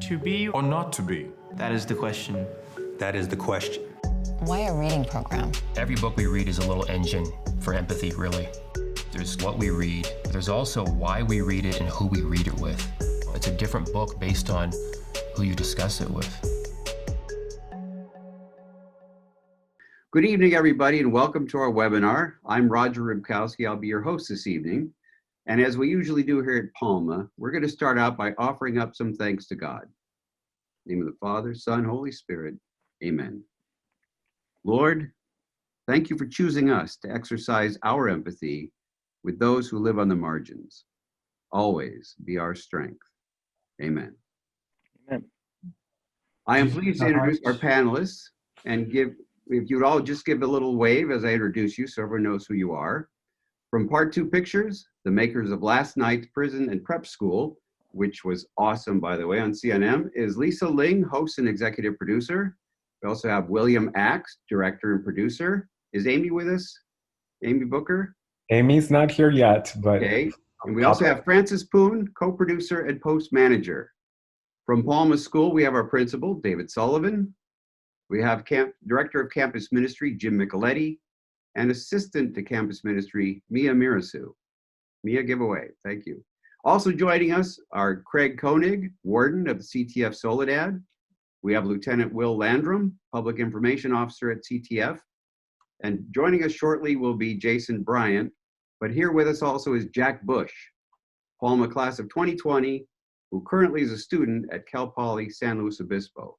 To be or not to be? That is the question. That is the question. Why a reading program? Every book we read is a little engine for empathy, really. There's what we read, but there's also why we read it and who we read it with. It's a different book based on who you discuss it with. Good evening, everybody, and welcome to our webinar. I'm Roger Rybkowski. I'll be your host this evening. And as we usually do here at Palma, we're going to start out by offering up some thanks to God. In the name of the Father, Son, Holy Spirit, amen. Lord, thank you for choosing us to exercise our empathy with those who live on the margins. Always be our strength. Amen. Amen. I am pleased to introduce our panelists and if you'd all just give a little wave as I introduce you so everyone knows who you are. From Part 2 Pictures, the makers of last night's prison and prep school, which was awesome, by the way, on CNN, is Lisa Ling, host and executive producer. We also have William Acks, director and producer. Is Amy with us? Amy Bucher? Amy's not here yet, but... Okay. And we also have Francis Poon, co-producer and post manager. From Palma School, we have our principal, David Sullivan. We have director of campus ministry, Jim Micheletti, and assistant to campus ministry, Mia Mirassou. Mia, give away. Thank you. Also joining us are Craig Koenig, warden of the CTF Soledad. We have Lieutenant Wil Landrum, public information officer at CTF. And joining us shortly will be Jason Bryant. But here with us also is Jack Busch, Palma class of 2020, who currently is a student at Cal Poly San Luis Obispo.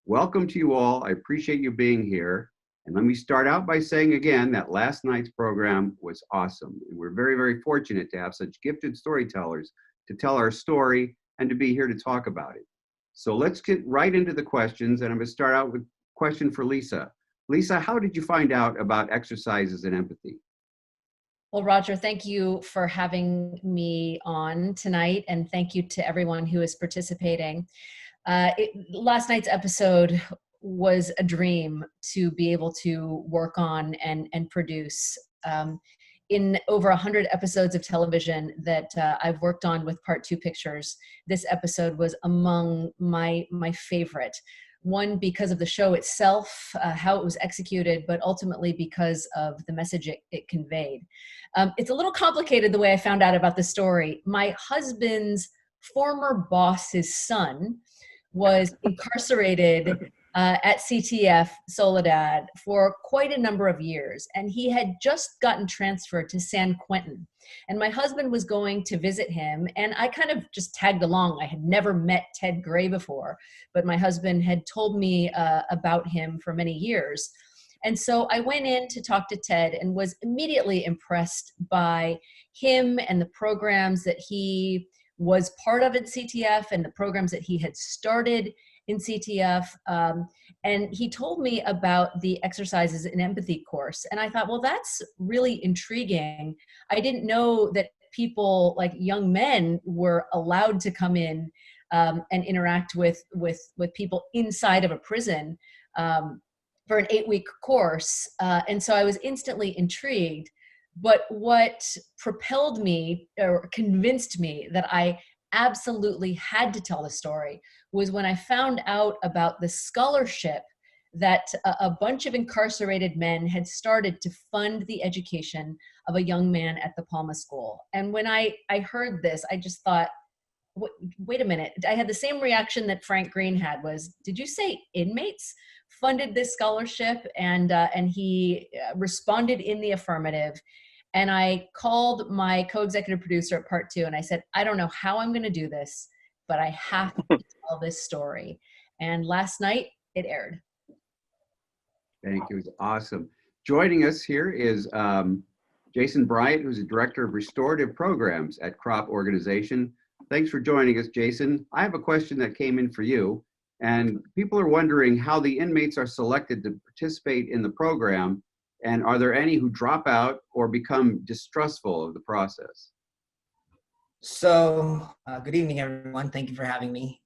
Welcome to you all. I appreciate you being here. And let me start out by saying again that last night's program was awesome. And we're very, very fortunate to have such gifted storytellers to tell our story and to be here to talk about it. So let's get right into the questions. And I'm going to start out with a question for Lisa. Lisa, how did you find out about exercises in empathy? Well, Roger, thank you for having me on tonight, and thank you to everyone who is participating. Last night's episode was a dream to be able to work on and produce. In over 100 episodes of television that I've worked on with Part 2 Pictures, this episode was among my favorite. One, because of the show itself, how it was executed, but ultimately because of the message it conveyed. It's a little complicated the way I found out about the story. My husband's former boss's son was incarcerated at CTF Soledad for quite a number of years, and he had just gotten transferred to San Quentin. And my husband was going to visit him, and I kind of just tagged along. I had never met Ted Gray before, but my husband had told me about him for many years. And so I went in to talk to Ted and was immediately impressed by him and the programs that he was part of at CTF and the programs that he had started in CTF. And he told me about the exercises in empathy course. And I thought, well, that's really intriguing. I didn't know that people like young men were allowed to come in and interact with people inside of a prison for an 8-week course. And so I was instantly intrigued. But what propelled me or convinced me that I absolutely had to tell the story was when I found out about the scholarship that a bunch of incarcerated men had started to fund the education of a young man at the Palma School. And when I heard this, I just thought, wait a minute. I had the same reaction that Frank Green had was, did you say inmates funded this scholarship? And he responded in the affirmative. And I called my co-executive producer at Part 2 and I said, I don't know how I'm going to do this, but I have to tell this story. And last night it aired. Thank you. It was awesome. Joining us here is Jason Bryant, who's the director of restorative programs at CROP organization. Thanks for joining us, Jason. I have a question that came in for you. And people are wondering how the inmates are selected to participate in the program. And are there any who drop out or become distrustful of the process? So, good evening, everyone. Thank you for having me.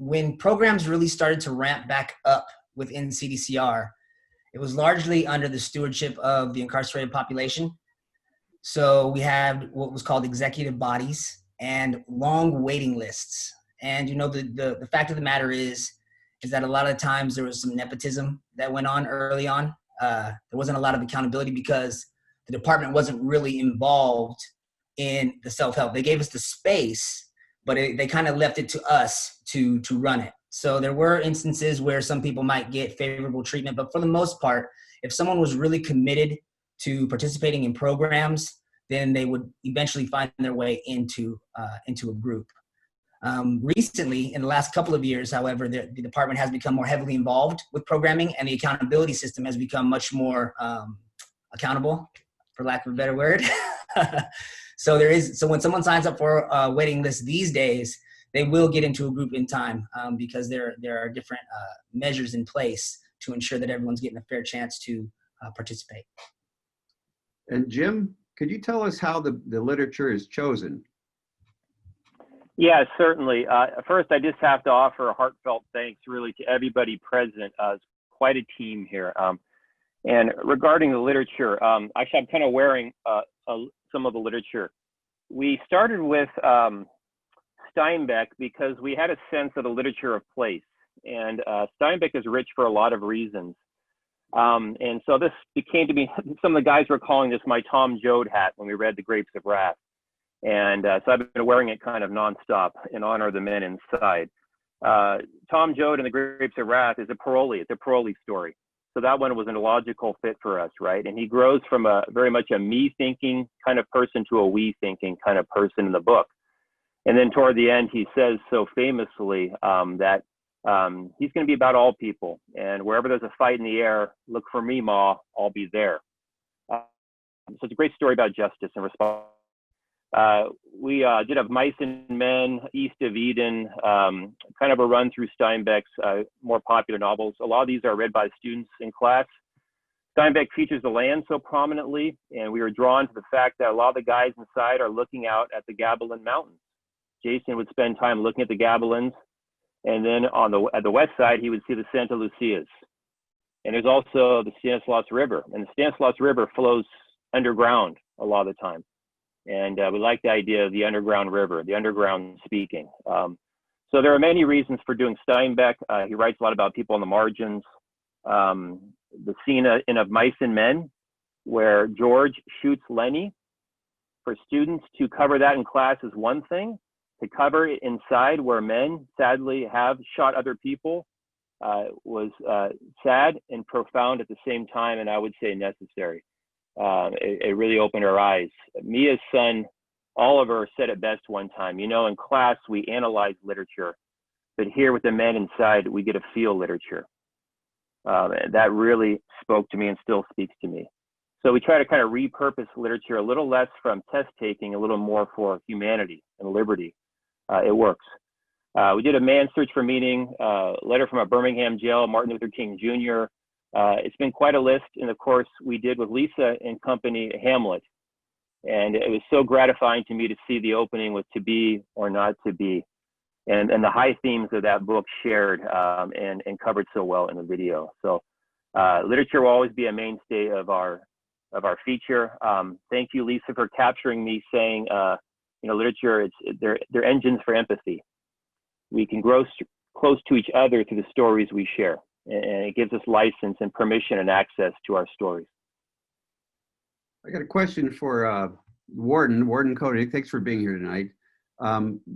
When programs really started to ramp back up within CDCR, it was largely under the stewardship of the incarcerated population. So we had what was called executive bodies and long waiting lists. And, the fact of the matter is that a lot of times there was some nepotism that went on early on. There wasn't a lot of accountability because the department wasn't really involved in the self-help. They gave us the space, but they kind of left it to us to run it. So there were instances where some people might get favorable treatment, but for the most part, if someone was really committed to participating in programs, then they would eventually find their way into a group. Recently, in the last couple of years, however, the department has become more heavily involved with programming, and the accountability system has become much more accountable, for lack of a better word. So when someone signs up for a waiting list these days, they will get into a group in time because there are different measures in place to ensure that everyone's getting a fair chance to participate. And Jim, could you tell us how the literature is chosen? Yeah, certainly. First, I just have to offer a heartfelt thanks really to everybody present. It's quite a team here. And regarding the literature, actually, I'm kind of wearing some of the literature. We started with Steinbeck because we had a sense of the literature of place. And Steinbeck is rich for a lot of reasons. And so this became to be, some of the guys were calling this my Tom Joad hat when we read The Grapes of Wrath. And so I've been wearing it kind of nonstop in honor of the men inside. Tom Joad and The Grapes of Wrath is a parolee. It's a parolee story. So that one was a logical fit for us, right? And he grows from a very much a me thinking kind of person to a we thinking kind of person in the book. And then toward the end, he says so famously that he's going to be about all people. And wherever there's a fight in the air, look for me, Ma, I'll be there. So it's a great story about justice and response. We did have Mice and Men, East of Eden, kind of a run through Steinbeck's more popular novels. A lot of these are read by students in class. Steinbeck features the land so prominently, and we were drawn to the fact that a lot of the guys inside are looking out at the Gabilan Mountains. Jason would spend time looking at the Gabilans, and then at the west side, he would see the Santa Lucias. And there's also the Stanislaus River, and the Stanislaus River flows underground a lot of the time. And we like the idea of the underground river, the underground speaking. So there are many reasons for doing Steinbeck. He writes a lot about people on the margins. The scene in Of Mice and Men, where George shoots Lenny. For students to cover that in class is one thing. To cover it inside where men sadly have shot other people was sad and profound at the same time, and I would say necessary. It really opened our eyes. Mia's son, Oliver, said it best one time, in class we analyze literature, but here with the men inside, we get to feel literature. That really spoke to me and still speaks to me. So we try to kind of repurpose literature a little less from test taking, a little more for humanity and liberty. It works. We did a Man Search for Meaning, letter from a Birmingham jail, Martin Luther King Jr., it's been quite a list, and of course we did with Lisa and company Hamlet, and it was so gratifying to me to see the opening with To Be or Not to Be, and the high themes of that book shared and covered so well in the video. So literature will always be a mainstay of our feature. Thank you, Lisa, for capturing me saying, literature, they're engines for empathy. We can grow close to each other through the stories we share. And it gives us license and permission and access to our stories. I got a question for Warden Koenig. Thanks for being here tonight.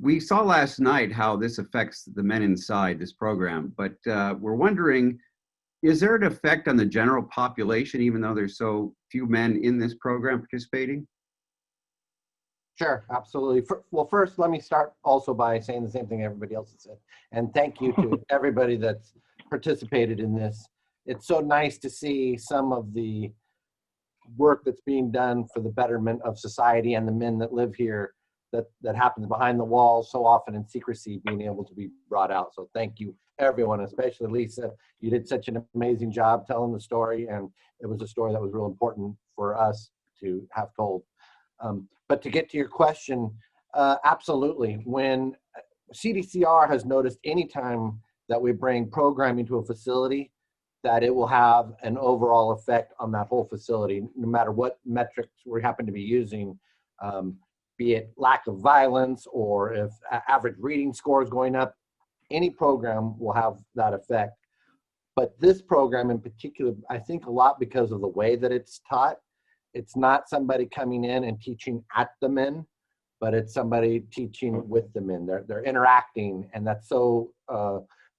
We saw last night how this affects the men inside this program, but we're wondering, is there an effect on the general population, even though there's so few men in this program participating? Sure, absolutely. Well, first, let me start also by saying the same thing everybody else has said. And thank you to everybody that's participated in this. It's so nice to see some of the work that's being done for the betterment of society and the men that live here that happens behind the walls so often in secrecy being able to be brought out. So thank you everyone, especially Lisa. You did such an amazing job telling the story, and it was a story that was real important for us to have told. But to get to your question, absolutely. When CDCR has noticed anytime that we bring programming to a facility, that it will have an overall effect on that whole facility, no matter what metrics we happen to be using, be it lack of violence or if average reading score is going up. Any program will have that effect. But this program in particular, I think a lot because of the way that it's taught. It's not somebody coming in and teaching at the men, but it's somebody teaching with the men. They're interacting, and that's so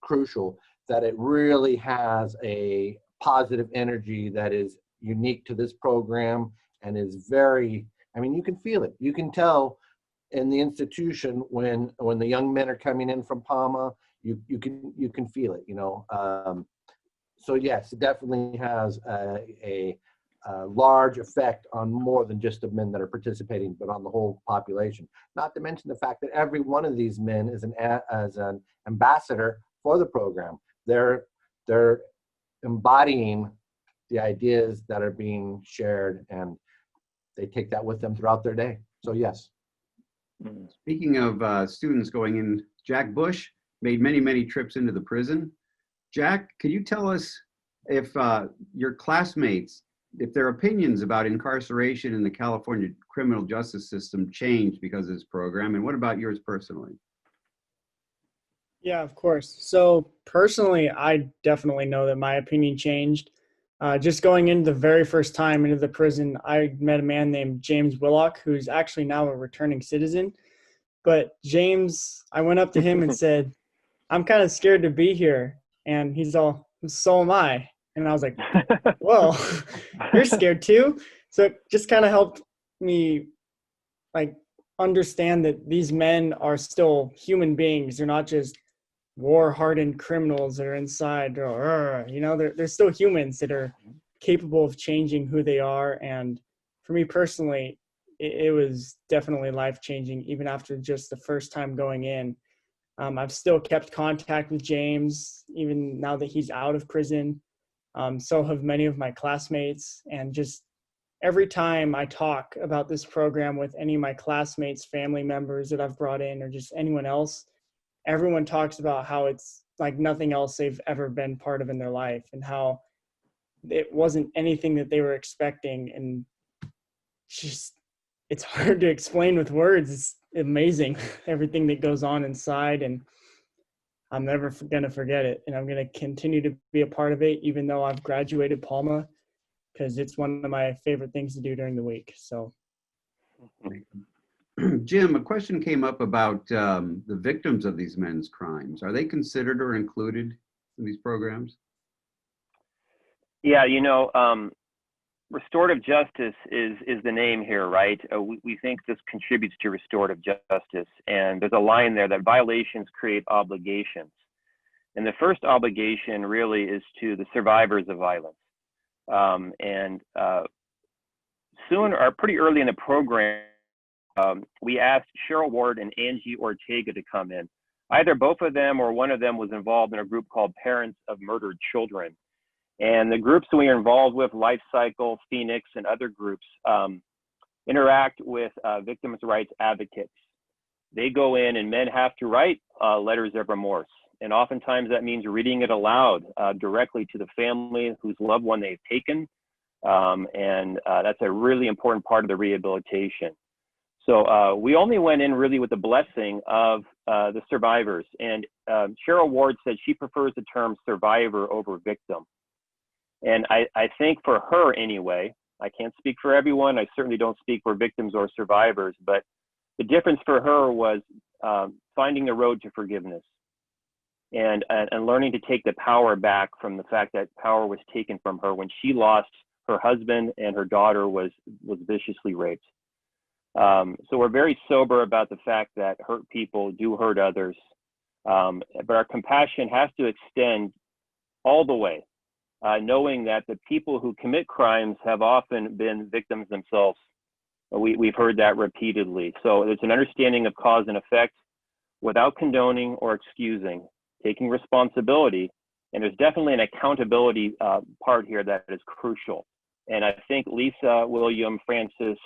crucial that it really has a positive energy that is unique to this program and is very, I mean, you can feel it. You can tell in the institution when the young men are coming in from Palma, you can feel it, you know. So yes, it definitely has a large effect on more than just the men that are participating, but on the whole population. Not to mention the fact that every one of these men is an ambassador for the program. They're embodying the ideas that are being shared, and they take that with them throughout their day. So yes. Speaking of students going in, Jack Busch made many trips into the prison. Jack, could you tell us if your classmates, if their opinions about incarceration in the California criminal justice system changed because of this program, and what about yours personally? Yeah, of course. So personally, I definitely know that my opinion changed. Just going into the very first time into the prison, I met a man named James Willock, who's actually now a returning citizen. But James, I went up to him and said, "I'm kind of scared to be here." And he's all, "So am I." And I was like, "Whoa, you're scared too?" So it just kind of helped me like understand that these men are still human beings. They're not just war-hardened criminals that are inside. Or, you know, they're still humans that are capable of changing who they are. And for me personally, it was definitely life-changing, even after just the first time going in. I've still kept contact with James, even now that he's out of prison. So have many of my classmates. And just every time I talk about this program with any of my classmates, family members that I've brought in, or just anyone else, everyone talks about how it's like nothing else they've ever been part of in their life, and how it wasn't anything that they were expecting. And just, it's hard to explain with words. It's amazing everything that goes on inside, and I'm never going to forget it. And I'm going to continue to be a part of it, even though I've graduated Palma, because it's one of my favorite things to do during the week. So. Jim, a question came up about the victims of these men's crimes. Are they considered or included in these programs? Yeah, you know, restorative justice is the name here, right? We think this contributes to restorative justice. And there's a line there that violations create obligations. And the first obligation really is to the survivors of violence. Soon, or pretty early in the program, we asked Cheryl Ward and Angie Ortega to come in. Either both of them or one of them was involved in a group called Parents of Murdered Children. And the groups we are involved with, Life Cycle, Phoenix, and other groups, interact with victims' rights advocates. They go in, and men have to write letters of remorse. And oftentimes that means reading it aloud directly to the family whose loved one they've taken. That's a really important part of the rehabilitation. So we only went in really with the blessing of the survivors. And Cheryl Ward said she prefers the term survivor over victim. And I think for her anyway, I can't speak for everyone. I certainly don't speak for victims or survivors, but the difference for her was finding the road to forgiveness and learning to take the power back from the fact that power was taken from her when she lost her husband and her daughter was viciously raped. So we're very sober about the fact that hurt people do hurt others, but our compassion has to extend all the way, knowing that the people who commit crimes have often been victims themselves. We've heard that repeatedly. So it's an understanding of cause and effect without condoning or excusing, taking responsibility. And there's definitely an accountability part here that is crucial. And I think Lisa, William, Francis,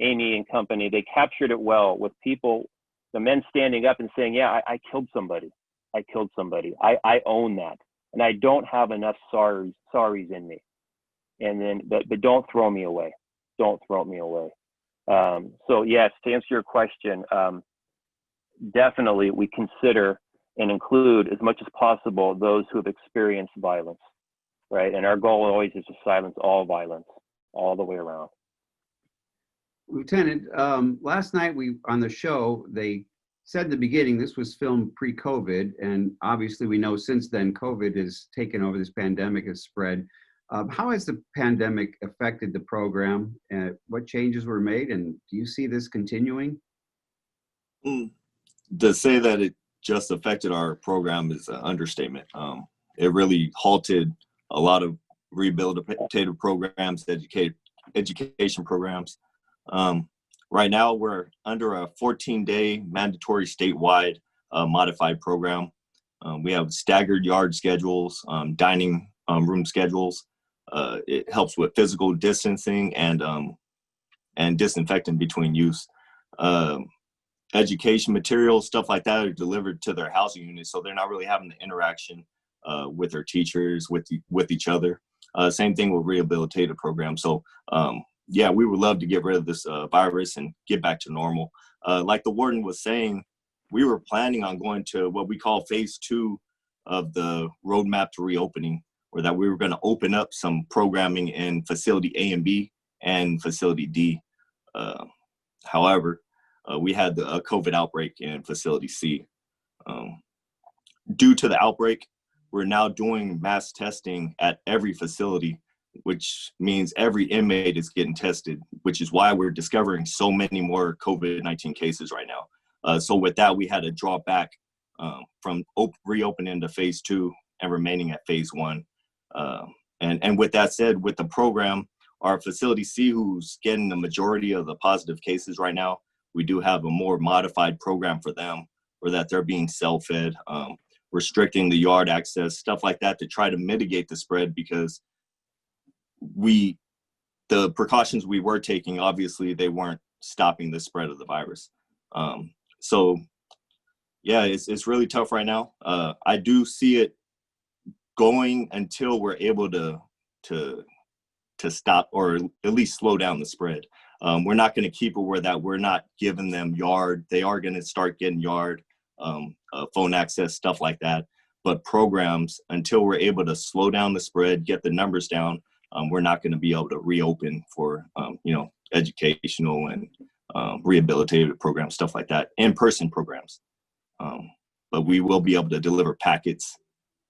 Amy and company, they captured it well with people, the men standing up and saying, yeah, I killed somebody. I killed somebody. I own that. And I don't have enough sorries in me. And then, but don't throw me away. Don't throw me away. So yes, to answer your question, definitely we consider and include as much as possible those who have experienced violence, right? And our goal always is to silence all violence all the way around. Lieutenant, last night on the show, they said in the beginning this was filmed pre-COVID, and obviously we know since then COVID has taken over, this pandemic has spread. How has the pandemic affected the program? What changes were made, and do you see this continuing? To say that it just affected our program is an understatement. It really halted a lot of rehabilitative programs, education programs. Right now, we're under a 14-day mandatory statewide modified program. We have staggered yard schedules, dining room schedules. It helps with physical distancing and disinfecting between use. Education materials, stuff like that, are delivered to their housing units, so they're not really having the interaction with their teachers, with each other. Same thing with rehabilitative programs. So yeah, we would love to get rid of this virus and get back to normal. Like the warden was saying, we were planning on going to what we call phase 2 of the roadmap to reopening, or that we were going to open up some programming in facility A and B and facility D. However, we had a COVID outbreak in facility C. Due to the outbreak, we're now doing mass testing at every facility, which means every inmate is getting tested, which is why we're discovering so many more COVID-19 cases right now. So with that, we had to draw back from reopening to phase 2 and remaining at phase 1. And with that said, with the program, our facility C, who's getting the majority of the positive cases right now, we do have a more modified program for them, where that they're being self-fed, restricting the yard access, stuff like that, to try to mitigate the spread, because the precautions we were taking, obviously they weren't stopping the spread of the virus. So yeah, it's really tough right now. I do see it going until we're able to stop, or at least slow down the spread. We're not going to keep it where that we're not giving them yard. They are going to start getting yard, phone access, stuff like that. But programs, until we're able to slow down the spread, get the numbers down, we're not going to be able to reopen for, educational and rehabilitative programs, stuff like that, in-person programs. But we will be able to deliver packets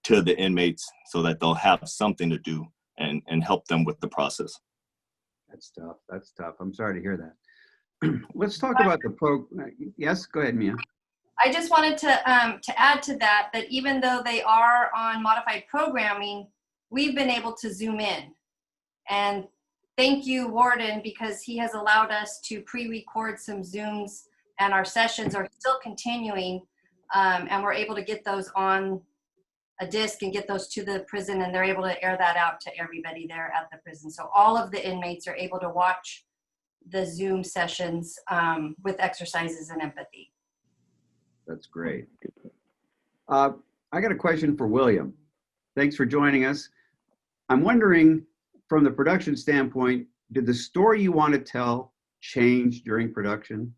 to the inmates so that they'll have something to do and help them with the process. That's tough. That's tough. I'm sorry to hear that. Let's talk about the Yes, go ahead, Mia. I just wanted to add to that even though they are on modified programming, we've been able to Zoom in. And thank you, Warden, because he has allowed us to pre-record some Zooms, and our sessions are still continuing. And we're able to get those on a disc and get those to the prison, and they're able to air that out to everybody there at the prison. So all of the inmates are able to watch the Zoom sessions with exercises and empathy. That's great. I got a question for William. Thanks for joining us. I'm wondering, from the production standpoint, did the story you want to tell change during production?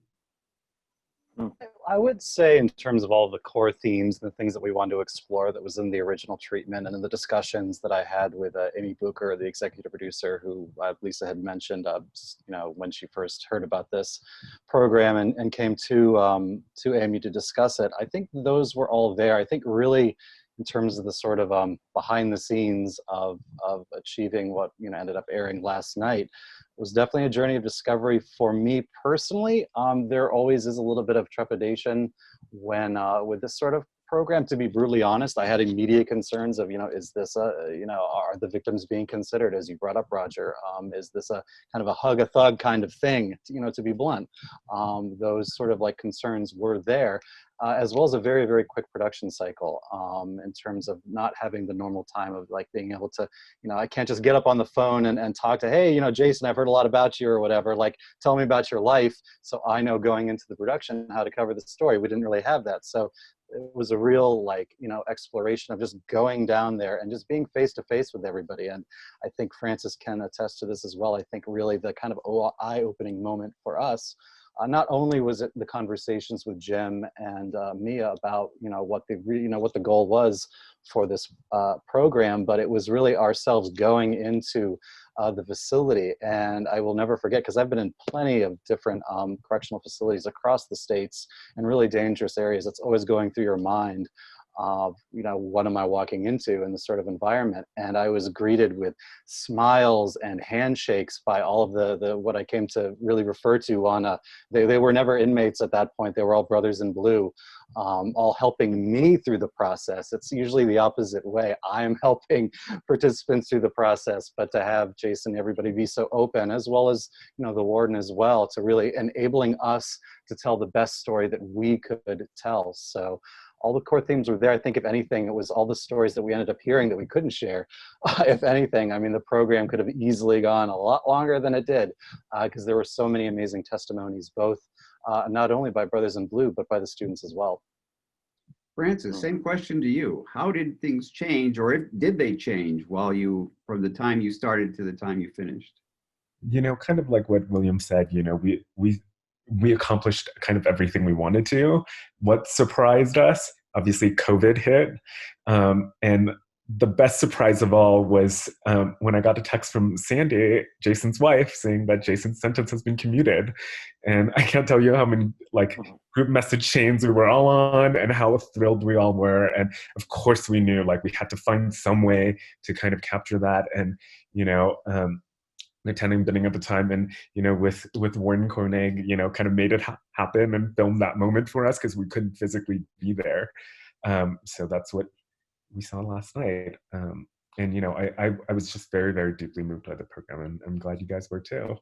I would say, in terms of all the core themes and the things that we wanted to explore that was in the original treatment, and in the discussions that I had with Amy Bucher, the executive producer, who Lisa had mentioned, when she first heard about this program and came to Amy to discuss it, I think those were all there. I think really, in terms of the sort of behind the scenes of achieving what ended up airing last night, was definitely a journey of discovery for me personally. There always is a little bit of trepidation when with this sort of program. To be brutally honest, I had immediate concerns of, is this are the victims being considered, as you brought up, Roger? Is this a kind of a hug a thug kind of thing, to be blunt? Those sort of concerns were there. As well as a very, very quick production cycle in terms of not having the normal time of being able to, I can't just get up on the phone and talk to, hey, Jason, I've heard a lot about you or whatever, tell me about your life. So I know going into the production how to cover the story. We didn't really have that. So it was a real, like, you know, exploration of just going down there and just being face to face with everybody. And I think Francis can attest to this as well. I think really the kind of eye-opening moment for us, not only was it the conversations with Jim and Mia about, you know, what the goal was for this program, but it was really ourselves going into the facility. And I will never forget, because I've been in plenty of different correctional facilities across the states in really dangerous areas. It's always going through your mind of, you know, what am I walking into in this sort of environment? And I was greeted with smiles and handshakes by all of the what I came to really refer to on they were never inmates at that point. They were all brothers in blue, all helping me through the process. It's usually the opposite way. I am helping participants through the process, but to have Jason, everybody be so open, as well as, you know, the warden as well, to really enabling us to tell the best story that we could tell. So all the core themes were there. I think if anything, it was all the stories that we ended up hearing that we couldn't share. If anything, I mean, the program could have easily gone a lot longer than it did, because there were so many amazing testimonies, both not only by Brothers in Blue, but by the students as well. Francis, same question to you. How did things change, or did they change from the time you started to the time you finished? You know, kind of like what William said, you know, we accomplished kind of everything we wanted to. What surprised us, obviously COVID hit. And the best surprise of all was when I got a text from Sandy, Jason's wife, saying that Jason's sentence has been commuted. And I can't tell you how many like group message chains we were all on and how thrilled we all were. And of course we knew like we had to find some way to kind of capture that. And, you know, Lieutenant Binning at the time, and you know, with Warden Koenig, you know, kind of made it happen and filmed that moment for us because we couldn't physically be there. So that's what we saw last night. And you know, I was just very, very deeply moved by the program, and I'm glad you guys were too.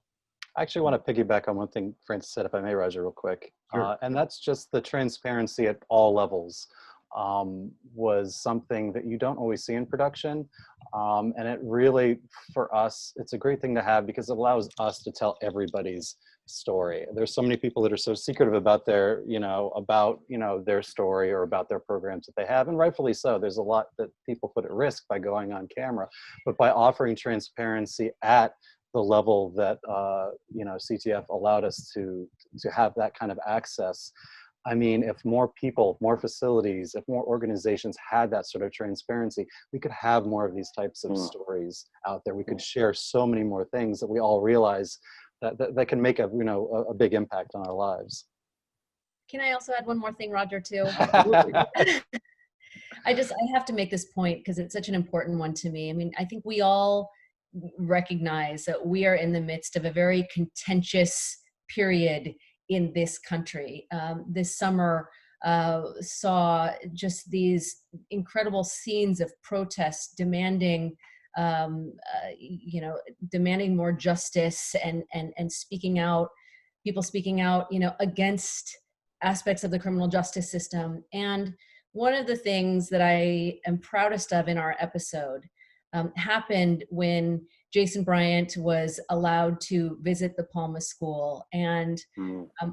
I actually want to piggyback on one thing Francis said, if I may, Roger, real quick. Sure. And that's just the transparency at all levels. Was something that you don't always see in production. And it really, for us, it's a great thing to have because it allows us to tell everybody's story. There's so many people that are so secretive about their, their story or about their programs that they have, and rightfully so. There's a lot that people put at risk by going on camera, but by offering transparency at the level that, CTF allowed us to have that kind of access. I mean, if more people, more facilities, if more organizations had that sort of transparency, we could have more of these types of stories out there. We could share so many more things that we all realize that can make a big impact on our lives. Can I also add one more thing, Roger, too? I have to make this point because it's such an important one to me. I mean, I think we all recognize that we are in the midst of a very contentious period in this country. This summer saw just these incredible scenes of protests demanding, demanding more justice and speaking out, people speaking out, against aspects of the criminal justice system. And one of the things that I am proudest of in our episode happened when Jason Bryant was allowed to visit the Palma School, and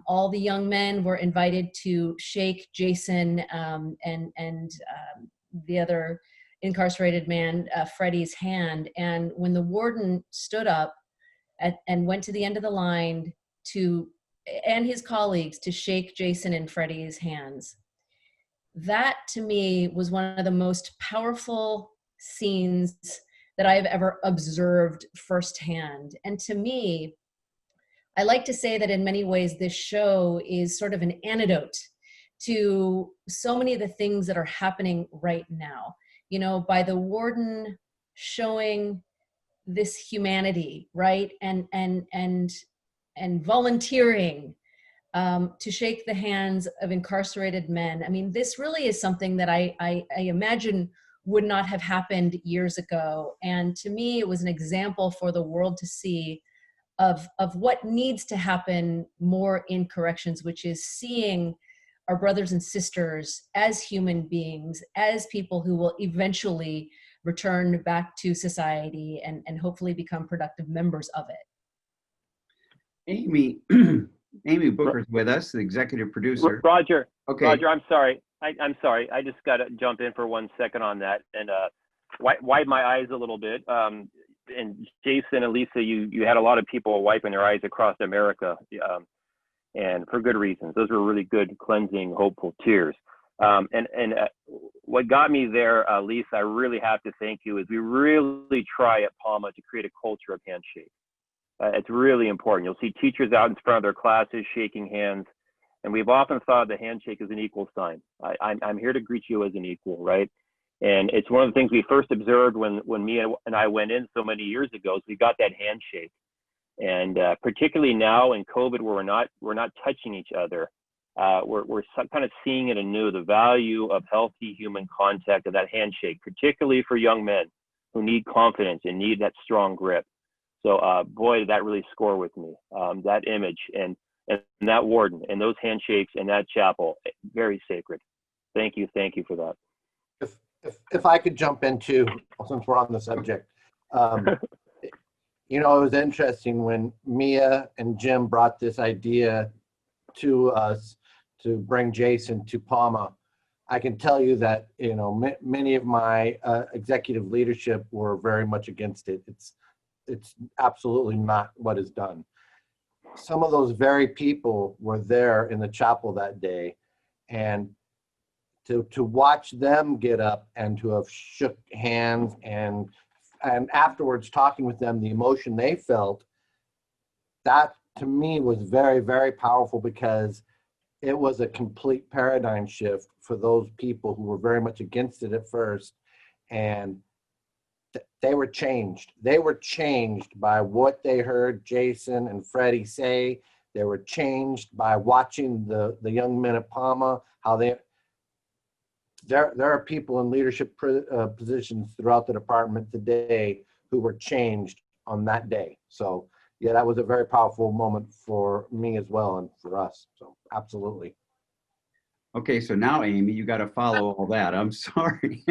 all the young men were invited to shake Jason and the other incarcerated man, Freddie's hand. And when the warden stood up and went to the end of the line and his colleagues to shake Jason and Freddie's hands, that to me was one of the most powerful scenes that I have ever observed firsthand. And to me, I like to say that in many ways, this show is sort of an antidote to so many of the things that are happening right now. By the warden showing this humanity, right? And volunteering to shake the hands of incarcerated men. I mean, this really is something that I imagine would not have happened years ago. And to me, it was an example for the world to see of what needs to happen more in corrections, which is seeing our brothers and sisters as human beings, as people who will eventually return back to society and hopefully become productive members of it. Amy Booker's with us, the executive producer. Roger, Okay. Roger, I'm sorry. I'm sorry. I just got to jump in for 1 second on that and wipe my eyes a little bit. And Jason and Lisa, you had a lot of people wiping their eyes across America, and for good reasons. Those were really good, cleansing, hopeful tears. What got me there, Lisa, I really have to thank you, is we really try at Palma to create a culture of handshake. It's really important. You'll see teachers out in front of their classes shaking hands, and we've often thought the handshake is an equal sign. I'm here to greet you as an equal, right? And it's one of the things we first observed when me and I went in so many years ago, is we got that handshake. And particularly now in COVID, where we're not touching each other, we're kind of seeing it anew, the value of healthy human contact, of that handshake, particularly for young men who need confidence and need that strong grip. So boy, did that really score with me, that image and that warden and those handshakes and that chapel, very sacred. Thank you for that. If I could jump into, since we're on the subject, you know, it was interesting when Mia and Jim brought this idea to us to bring Jason to Palma. I can tell you that, you know, many of my executive leadership were very much against it. It's absolutely not what is done. Some of those very people were there in the chapel that day, and to watch them get up and to have shook hands and afterwards talking with them, the emotion they felt, that to me was very, very powerful, because it was a complete paradigm shift for those people who were very much against it at first. And they were changed. They were changed by what they heard Jason and Freddie say. They were changed by watching the young men at Palma, how there are people in leadership positions throughout the department today who were changed on that day. So yeah, that was a very powerful moment for me as well, and for us. So absolutely. Okay, so now Amy, you got to follow all that. I'm sorry.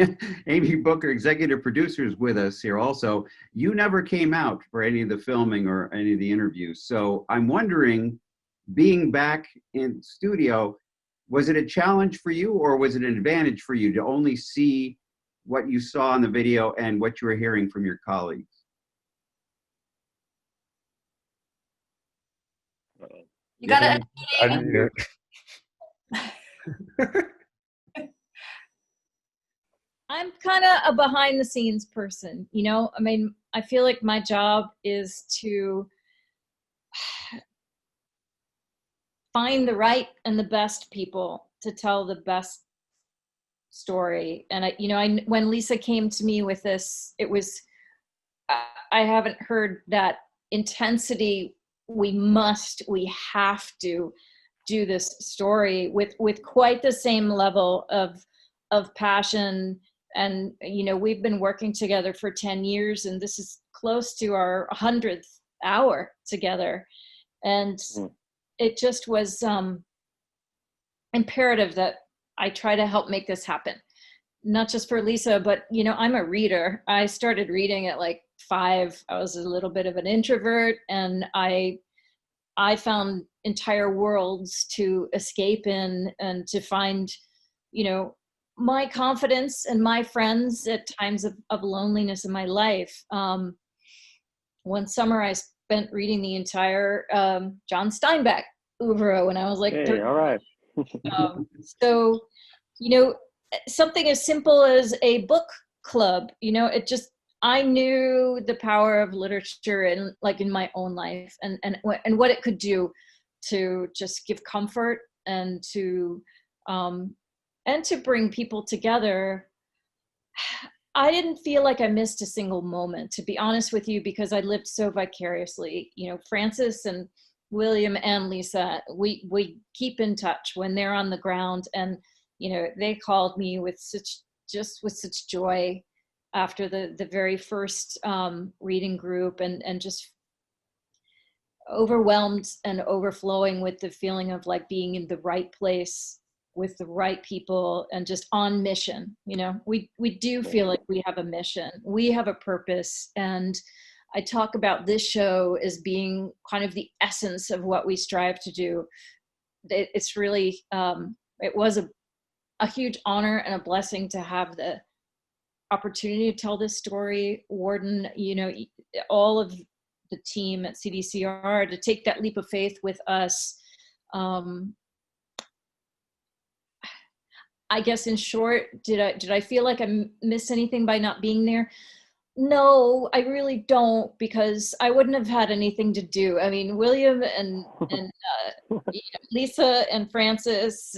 Amy Bucher, executive producer, is with us here also. You never came out for any of the filming or any of the interviews. So I'm wondering, being back in studio, was it a challenge for you, or was it an advantage for you to only see what you saw in the video and what you were hearing from your colleagues? You got I I'm kind of a behind the scenes person, you know? I mean, I feel like my job is to find the right and the best people to tell the best story. And when Lisa came to me with this, it was, I haven't heard that intensity. We have to do this story with quite the same level of passion. And, you know, we've been working together for 10 years, and this is close to our 100th hour together. And it just was imperative that I try to help make this happen. Not just for Lisa, but, you know, I'm a reader. I started reading at like 5. I was a little bit of an introvert, and I found entire worlds to escape in and to find, you know, my confidence and my friends at times of loneliness in my life. One summer I spent reading the entire John Steinbeck oeuvre when I was like 30. All right. So, you know, something as simple as a book club, you know, I knew the power of literature in my own life and what it could do to just give comfort and to bring people together. I didn't feel like I missed a single moment, to be honest with you, because I lived so vicariously. You know, Francis and William and Lisa, we keep in touch when they're on the ground, and, you know, they called me with such joy after the very first reading group, and just overwhelmed and overflowing with the feeling of like being in the right place with the right people and just on mission. You know, we do feel like we have a mission, we have a purpose. And I talk about this show as being kind of the essence of what we strive to do. It's really, it was a huge honor and a blessing to have the opportunity to tell this story. Warden, you know, all of the team at CDCR to take that leap of faith with us. I guess in short, did I feel like I missed anything by not being there? No, I really don't, because I wouldn't have had anything to do. I mean, William and Lisa and Francis,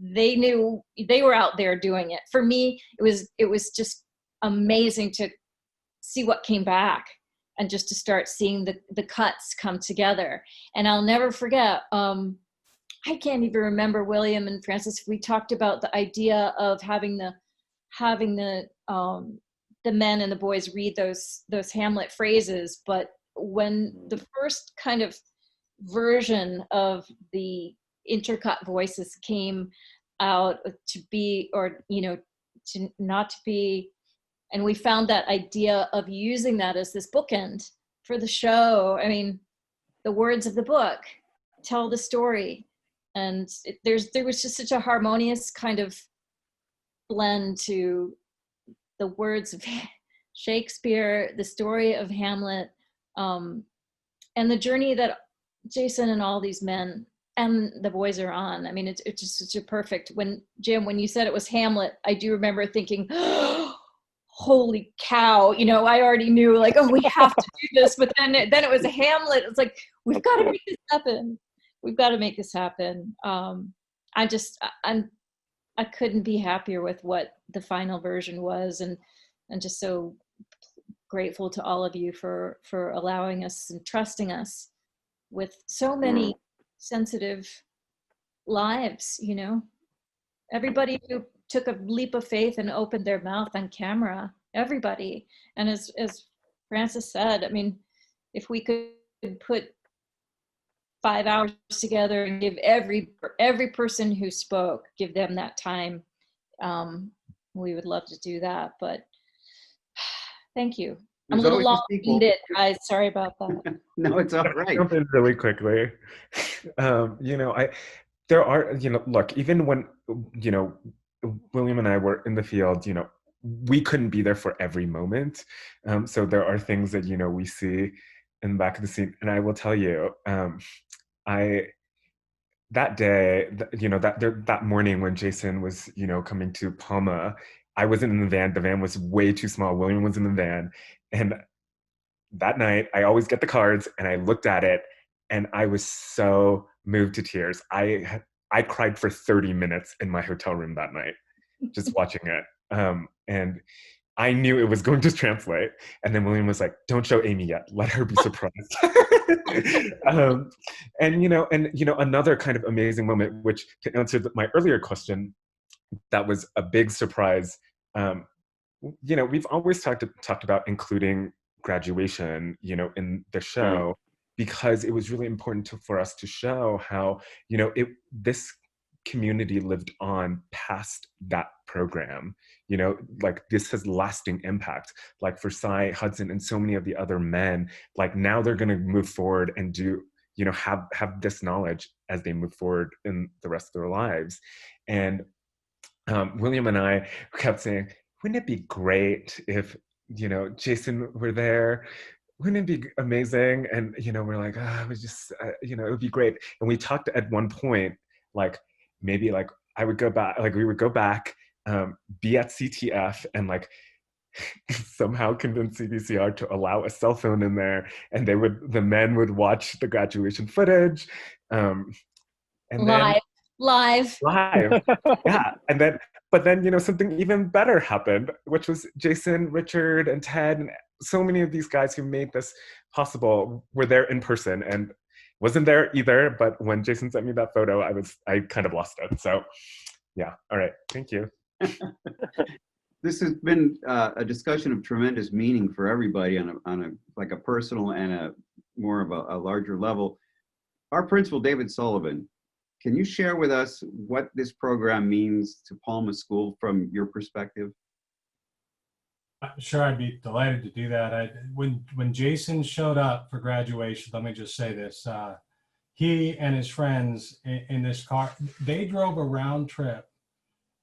they knew, they were out there doing it. For me, it was just amazing to see what came back and just to start seeing the cuts come together. And I'll never forget, I can't even remember, William and Francis, we talked about the idea of having the men and the boys read those Hamlet phrases. But when the first kind of version of the intercut voices came out to be, or, you know, to not to be, and we found that idea of using that as this bookend for the show. I mean, the words of the book tell the story. And there was just such a harmonious kind of blend to the words of Shakespeare, the story of Hamlet, and the journey that Jason and all these men and the boys are on. I mean, it's just such a perfect, Jim, when you said it was Hamlet, I do remember thinking, oh, holy cow, you know, I already knew, like, oh, we have to do this, but then it was a Hamlet. It's like, we've got to make this happen. We've got to make this happen. I couldn't be happier with what the final version was, and just so grateful to all of you for allowing us and trusting us with so many sensitive lives, you know. Everybody who took a leap of faith and opened their mouth on camera, everybody. And as Francis said, I mean, if we could put 5 hours together and give every person who spoke, give them that time, we would love to do that. But thank you. I'm a little long-winded, guys. Sorry about that. No, it's all right. Jump in really quickly. You know, there are, you know, look, even when, you know, William and I were in the field, you know, we couldn't be there for every moment. So there are things that, you know, we see in the back of the scene. And I will tell you, that day, you know, that morning when Jason was, you know, coming to Palma, I wasn't in the van. The van was way too small. William was in the van. And that night, I always get the cards, and I looked at it, and I was so moved to tears. I cried for 30 minutes in my hotel room that night, just watching it. And I knew it was going to translate. And then William was like, don't show Amy yet. Let her be surprised. And you know, another kind of amazing moment, which to answer my earlier question, that was a big surprise. You know, we've always talked about including graduation, you know, in the show, because it was really important for us to show how, you know, this community lived on past that program. You know, like, this has lasting impact. Like for Cy, Hudson, and so many of the other men, like now they're going to move forward and do, you know, have this knowledge as they move forward in the rest of their lives. And William and I kept saying, wouldn't it be great if, you know, Jason were there? Wouldn't it be amazing? And, you know, we're like, it was just, you know, it would be great. And we talked at one point, like, maybe like I would go back, like we would go back, be at CTF and like somehow convince CDCR to allow a cell phone in there, and the men would watch the graduation footage. And live. Yeah. But then, you know, something even better happened, which was Jason, Richard, and Ted, and so many of these guys who made this possible were there in person, and wasn't there either. But when Jason sent me that photo, I kind of lost it. So yeah. All right. Thank you. This has been a discussion of tremendous meaning for everybody on a personal and a more of a larger level. Our principal, David Sullivan, can you share with us what this program means to Palma School from your perspective? Sure, I'd be delighted to do that. When Jason showed up for graduation, let me just say this, he and his friends in this car, they drove a round trip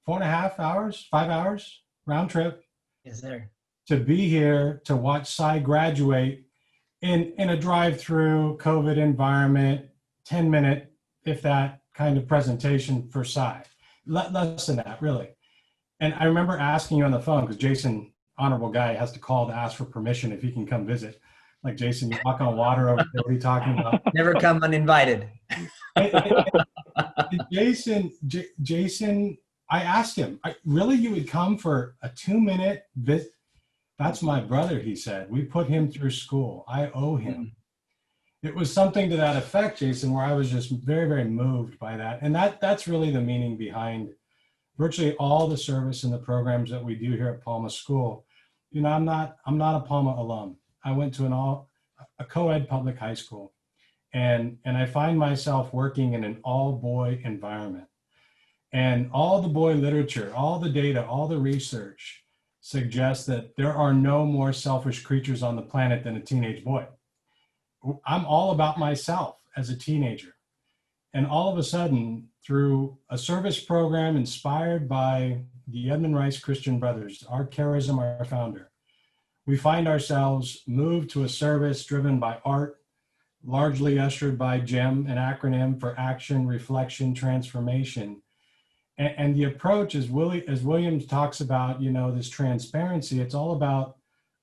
4.5 hours, 5 hours round trip Yes, sir. to be here to watch Cy graduate in a drive-through COVID environment, 10-minute, if that, kind of presentation for Cy. Less than that, really. And I remember asking you on the phone, because Jason, honorable guy, has to call to ask for permission if he can come visit. Like, Jason, you walk on water over there, what are you talking about? Never come uninvited. Jason, I asked him, really, you would come for a 2-minute visit? That's my brother, he said. We put him through school. I owe him. It was something to that effect, Jason, where I was just very, very moved by that. And that's really the meaning behind virtually all the service and the programs that we do here at Palma School. You know, I'm not a Palma alum. I went to a co-ed public high school. And I find myself working in an all-boy environment. And all the boy literature, all the data, all the research suggests that there are no more selfish creatures on the planet than a teenage boy. I'm all about myself as a teenager. And all of a sudden, through a service program inspired by the Edmund Rice Christian Brothers, our charism, our founder, we find ourselves moved to a service driven by art, largely ushered by GEM, an acronym for Action, Reflection, Transformation. And the approach, as Williams talks about, you know, this transparency, it's all about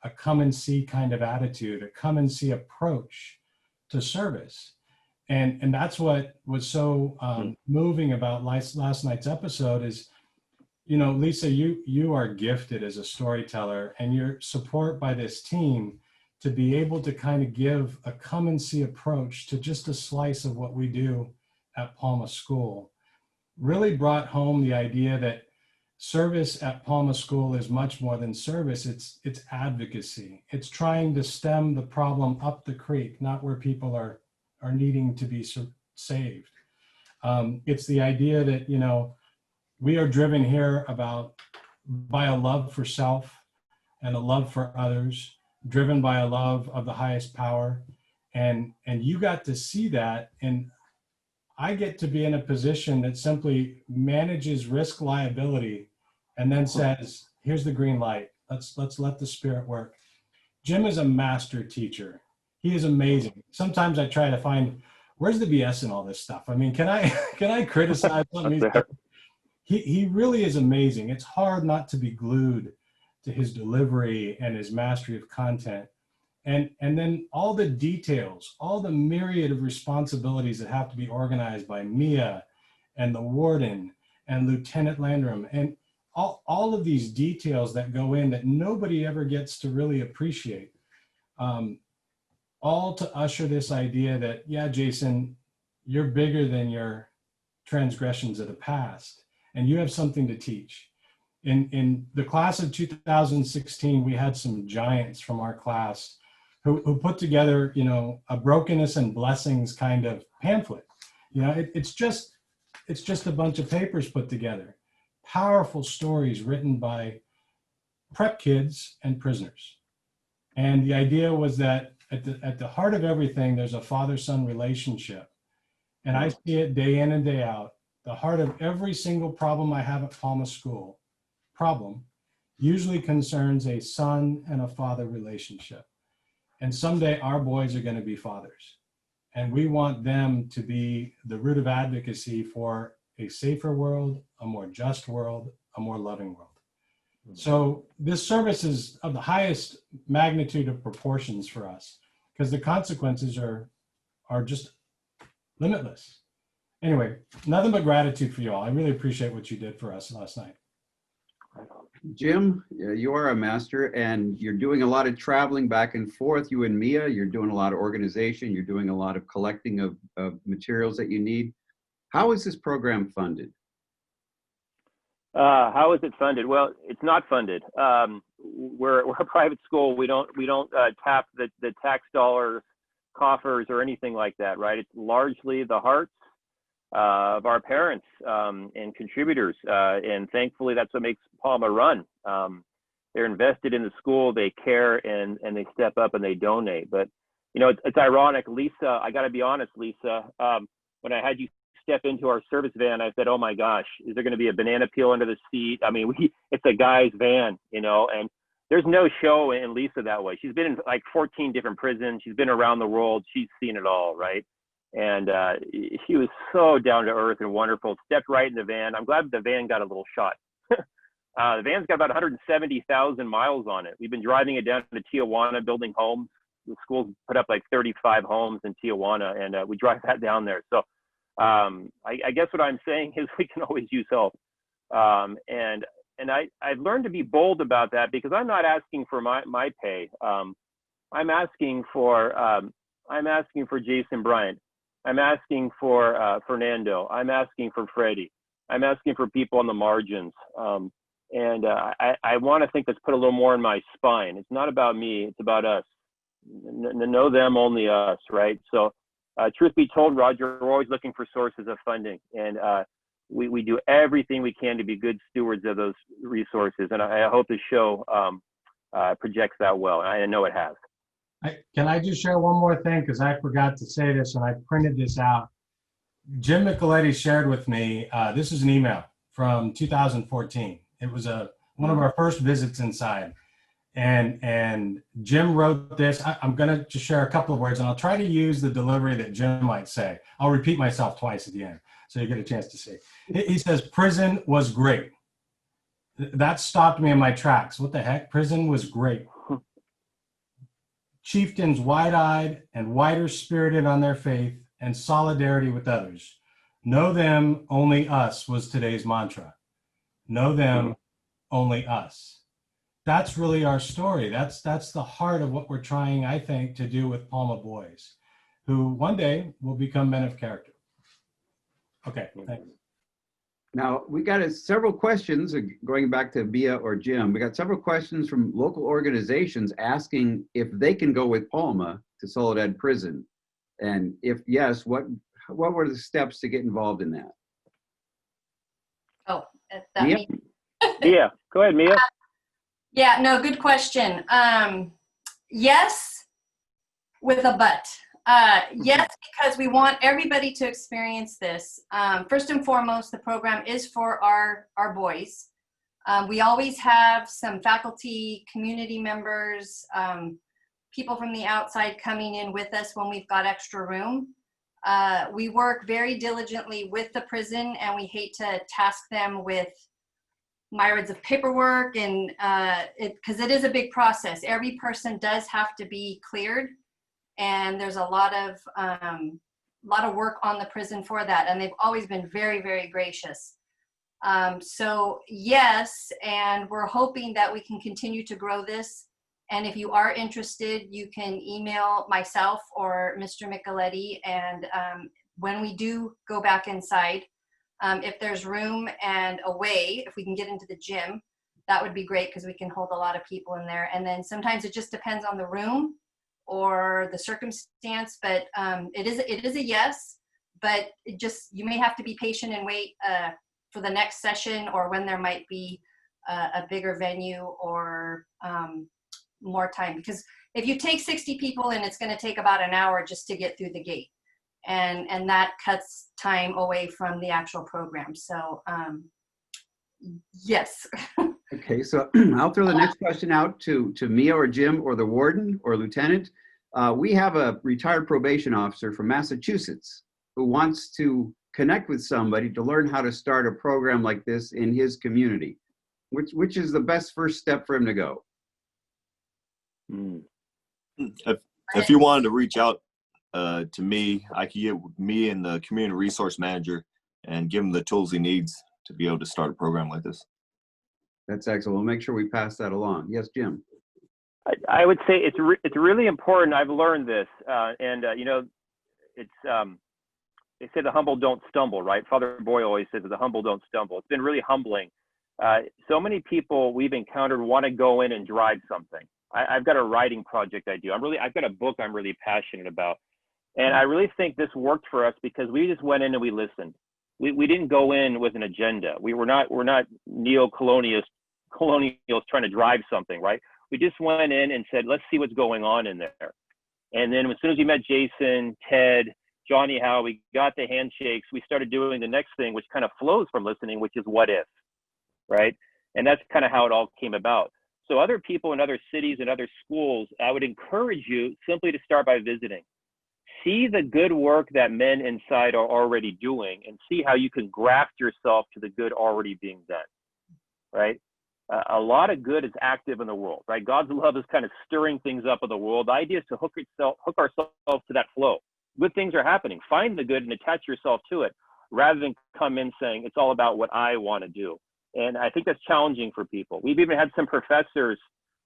a come and see kind of attitude, a come and see approach to service. And that's what was so moving about last night's episode is, you know, Lisa, you are gifted as a storyteller, and your support by this team to be able to kind of give a come and see approach to just a slice of what we do at Palma School really brought home the idea that service at Palma School is much more than service. It's advocacy. It's trying to stem the problem up the creek, not where people are needing to be saved. It's the idea that, you know, we are driven here by a love for self and a love for others, driven by a love of the highest power. And you got to see that. And I get to be in a position that simply manages risk liability and then says, here's the green light. Let's let the Spirit work. Jim is a master teacher. He is amazing. Sometimes I try to find, where's the BS in all this stuff? I mean, can I criticize something? He really is amazing. It's hard not to be glued to his delivery and his mastery of content. And then all the details, all the myriad of responsibilities that have to be organized by Mia and the warden and Lieutenant Landrum, and all of these details that go in that nobody ever gets to really appreciate. All to usher this idea that, yeah, Jason, you're bigger than your transgressions of the past, and you have something to teach. In the class of 2016, we had some giants from our class who put together, you know, a brokenness and blessings kind of pamphlet. You know, it's just a bunch of papers put together, powerful stories written by prep kids and prisoners. And the idea was that at the heart of everything, there's a father-son relationship. And I see it day in and day out. The heart of every single problem I have at Palma School, usually concerns a son and a father relationship. And someday our boys are going to be fathers. And we want them to be the root of advocacy for a safer world, a more just world, a more loving world. So this service is of the highest magnitude of proportions for us because the consequences are just limitless. Anyway, nothing but gratitude for you all. I really appreciate what you did for us last night. Jim, you are a master and you're doing a lot of traveling back and forth. You and Mia, you're doing a lot of organization. You're doing a lot of collecting of materials that you need. How is this program funded? How is it funded? Well, it's not funded. We're a private school. We don't tap the tax dollars, coffers, or anything like that, right? It's largely the hearts of our parents and contributors, and thankfully that's what makes Palma run. They're invested in the school, they care, and they step up and they donate. But you know, it's ironic, Lisa. I got to be honest, Lisa. When I had you step into our service van, I said, oh my gosh, is there going to be a banana peel under the seat? I mean, it's a guy's van, you know, and there's no show in Lisa that way. She's been in like 14 different prisons. She's been around the world. She's seen it all, right? And she was so down to earth and wonderful. Stepped right in the van. I'm glad the van got a little shot. The van's got about 170,000 miles on it. We've been driving it down to Tijuana, building homes. The school's put up like 35 homes in Tijuana, and we drive that down there. So I guess what I'm saying is we can always use help. And I've learned to be bold about that, because I'm not asking for my pay. I'm asking for Jason Bryant. I'm asking for Fernando. I'm asking for Freddie. I'm asking for people on the margins. And I want to think that's put a little more in my spine. It's not about me. It's about us. Know them, only us, right? So truth be told, Roger, we're always looking for sources of funding. And we do everything we can to be good stewards of those resources. And I hope the show projects that well. And I know it has. Can I just share one more thing? Because I forgot to say this, and I printed this out. Jim Micheletti shared with me, this is an email from 2014. It was one of our first visits inside. And Jim wrote this. I'm going to just share a couple of words, and I'll try to use the delivery that Jim might say. I'll repeat myself twice at the end, so you get a chance to see. He says, prison was great. That stopped me in my tracks. What the heck? Prison was great. Chieftains wide-eyed and wider-spirited on their faith and solidarity with others. Know them, only us was today's mantra. Know them, only us. That's really our story. That's the heart of what we're trying, I think, to do with Palma boys, who one day will become men of character. Okay, thanks. Now, we got several questions, going back to Bia or Jim. We got several questions from local organizations asking if they can go with Palma to Soledad Prison. And if yes, what were the steps to get involved in that? Oh, that Mia? me. Mia, go ahead, Mia. Yeah, no, good question. Yes, with a but. Yes, because we want everybody to experience this. First and foremost, the program is for our boys. We always have some faculty, community members, people from the outside coming in with us when we've got extra room. We work very diligently with the prison, and we hate to task them with myriads of paperwork, and because it is a big process. Every person does have to be cleared, and there's a lot of work on the prison for that, and they've always been very, very gracious. So yes, and we're hoping that we can continue to grow this. And if you are interested, you can email myself or Mr. Micheletti, and when we do go back inside, if there's room and a way, if we can get into the gym, that would be great, because we can hold a lot of people in there. And then sometimes it just depends on the room or the circumstance, but it is a yes, but you may have to be patient and wait for the next session, or when there might be a bigger venue or more time. Because if you take 60 people in, it's going to take about an hour just to get through the gate. And that cuts time away from the actual program. So yes. Okay, so I'll throw the next question out to Mia or Jim or the warden or lieutenant. We have a retired probation officer from Massachusetts who wants to connect with somebody to learn how to start a program like this in his community. Which is the best first step for him to go? If you wanted to reach out to me, I could get me and the community resource manager and give him the tools he needs to be able to start a program like this. That's excellent. We'll make sure we pass that along. Yes, Jim. I would say it's really important. I've learned this, and you know, it's they say the humble don't stumble, right? Father Boy always says that the humble don't stumble. It's been really humbling. So many people we've encountered want to go in and drive something. I've got a writing project I do. I've got a book I'm really passionate about, and I really think this worked for us because we just went in and we listened. We didn't go in with an agenda. We're not neo-colonials trying to drive something, right? We just went in and said, let's see what's going on in there. And then as soon as we met Jason, Ted, Johnny Howe, we got the handshakes. We started doing the next thing, which kind of flows from listening, which is what if, right? And that's kind of how it all came about. So other people in other cities and other schools, I would encourage you simply to start by visiting. See the good work that men inside are already doing and see how you can graft yourself to the good already being done, right? A lot of good is active in the world, right? God's love is kind of stirring things up in the world. The idea is to hook ourselves to that flow. Good things are happening. Find the good and attach yourself to it rather than come in saying, it's all about what I want to do. And I think that's challenging for people. We've even had some professors,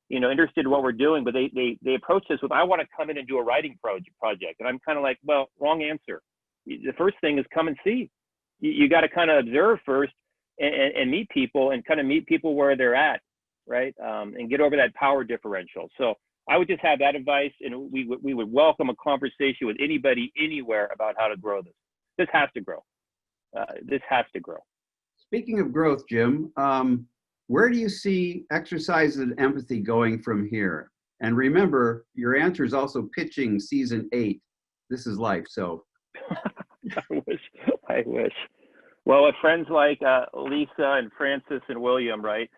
interested in what we're doing, but they approach us with, I want to come in and do a writing project. And I'm kind of like, well, wrong answer. The first thing is come and see. You got to kind of observe first and meet people and kind of meet people where they're at, right? And get over that power differential. So I would just have that advice, and we would welcome a conversation with anybody, anywhere about how to grow this. This has to grow. This has to grow. Speaking of growth, Jim, where do you see exercise and empathy going from here? And remember, your answer is also pitching season 8. This is life, so. I wish. Well, with friends like Lisa and Francis and William, right?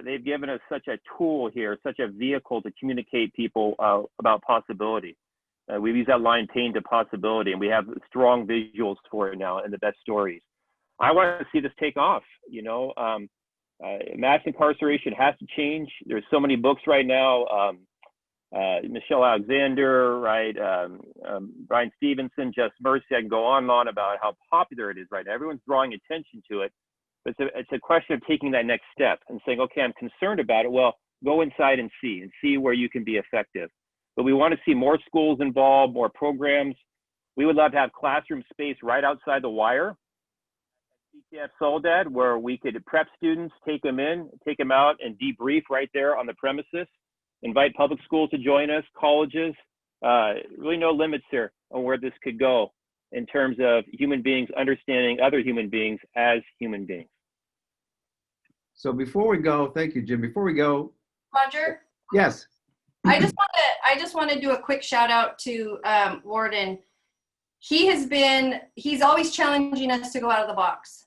They've given us such a tool here, such a vehicle to communicate people about possibility. We've used that line, pain to possibility, and we have strong visuals for it now and the best stories. I want to see this take off, mass incarceration has to change. There's so many books right now. Michelle Alexander, right? Brian Stevenson, Just Mercy. I can go on and on about how popular it is right now. Everyone's drawing attention to it. But it's a question of taking that next step and saying, okay, I'm concerned about it. Well, go inside and see where you can be effective. But we want to see more schools involved, more programs. We would love to have classroom space right outside the wire. CTF Soledad, where we could prep students, take them in, take them out, and debrief right there on the premises. Invite public schools to join us, colleges. Really no limits here on where this could go in terms of human beings understanding other human beings as human beings. So before we go, thank you, Jim. Before we go, Roger? yes. I just want to do a quick shout out to Warden. He's always challenging us to go out of the box.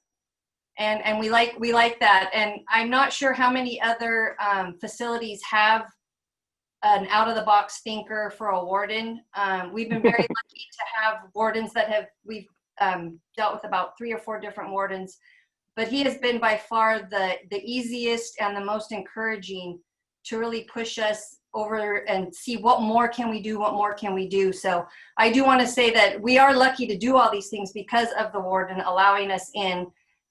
And we like that. And I'm not sure how many other facilities have an out of the box thinker for a warden. We've been very lucky to have wardens that we've dealt with about 3 or 4 different wardens, but he has been by far the easiest and the most encouraging to really push us over and see what more can we do. So I do want to say that we are lucky to do all these things because of the warden allowing us in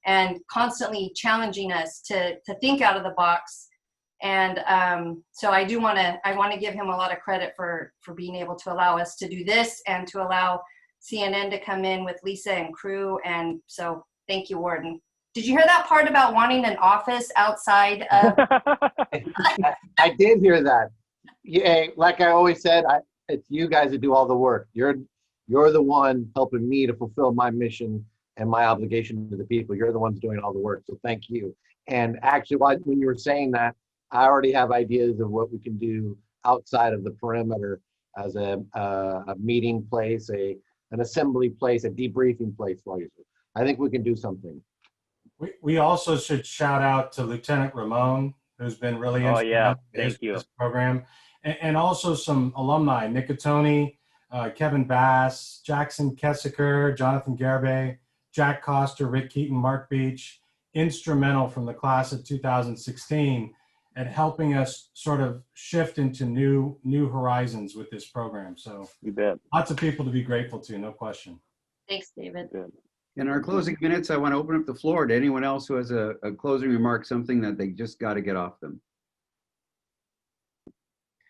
and constantly challenging us to think out of the box. And so I want to give him a lot of credit for being able to allow us to do this and to allow CNN to come in with Lisa and crew. And so thank you, Warden. Did you hear that part about wanting an office outside of? I did hear that. Yeah, like I always said, it's you guys that do all the work. You're the one helping me to fulfill my mission and my obligation to the people. You're the ones doing all the work, so thank you. And actually, when you were saying that, I already have ideas of what we can do outside of the perimeter as a meeting place, an assembly place, a debriefing place for you. I think we can do something. We also should shout out to Lieutenant Ramon, who's been really instrumental in this program, and also some alumni, Nicotoni, Kevin Bass, Jackson Kessiker, Jonathan Garbe, Jack Coster, Rick Keaton, Mark Beach, instrumental from the class of 2016 at helping us sort of shift into new horizons with this program. So you bet. Lots of people to be grateful to, no question. Thanks, David. In our closing minutes, I want to open up the floor to anyone else who has a closing remark, something that they just got to get off them.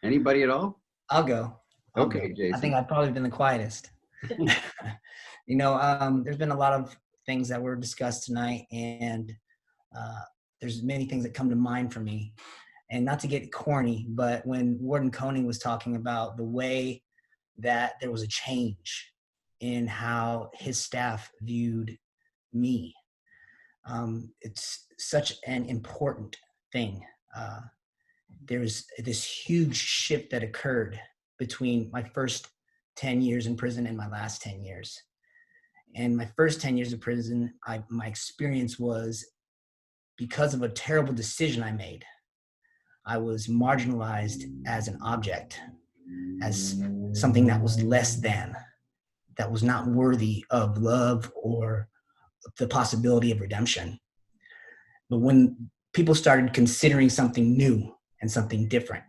Anybody at all? I'll go. Okay, Jason. I think I've probably been the quietest. There's been a lot of things that were discussed tonight, and there's many things that come to mind for me. And not to get corny, but when Warden Koenig was talking about the way that there was a change in how his staff viewed me, it's such an important thing. There's this huge shift that occurred between my first 10 years in prison and my last 10 years. And my first 10 years of prison, my experience was because of a terrible decision I made. I was marginalized as an object, as something that was less than, that was not worthy of love or the possibility of redemption. But when people started considering something new and something different,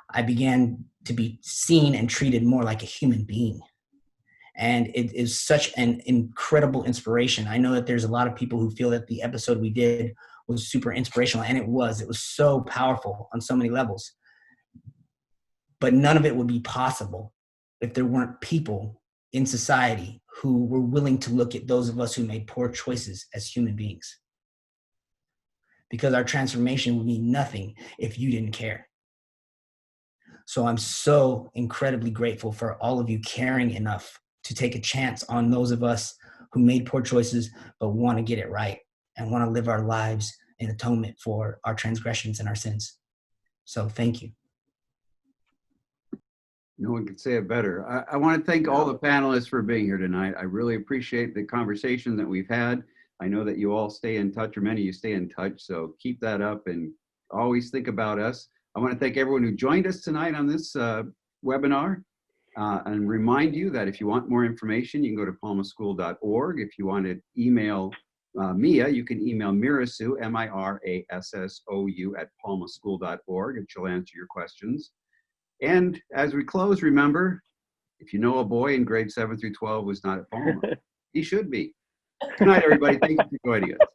I began to be seen and treated more like a human being. And it is such an incredible inspiration. I know that there's a lot of people who feel that the episode we did was super inspirational, and it was so powerful on so many levels. But none of it would be possible if there weren't people in society who were willing to look at those of us who made poor choices as human beings. Because our transformation would mean nothing if you didn't care. So I'm so incredibly grateful for all of you caring enough to take a chance on those of us who made poor choices but want to get it right and want to live our lives in atonement for our transgressions and our sins. So thank you. No one could say it better. I want to thank all the panelists for being here tonight. I really appreciate the conversation that we've had. I know that you all stay in touch, or many of you stay in touch, so keep that up and always think about us. I want to thank everyone who joined us tonight on this webinar and remind you that if you want more information, you can go to palmaschool.org. If you want to email Mia, you can email Mirassou, Mirassou @palmaschool.org, and she'll answer your questions. And as we close, remember, if you know a boy in grade 7 through 12 was not at Palma, he should be. Good night, everybody. Thank you for joining us.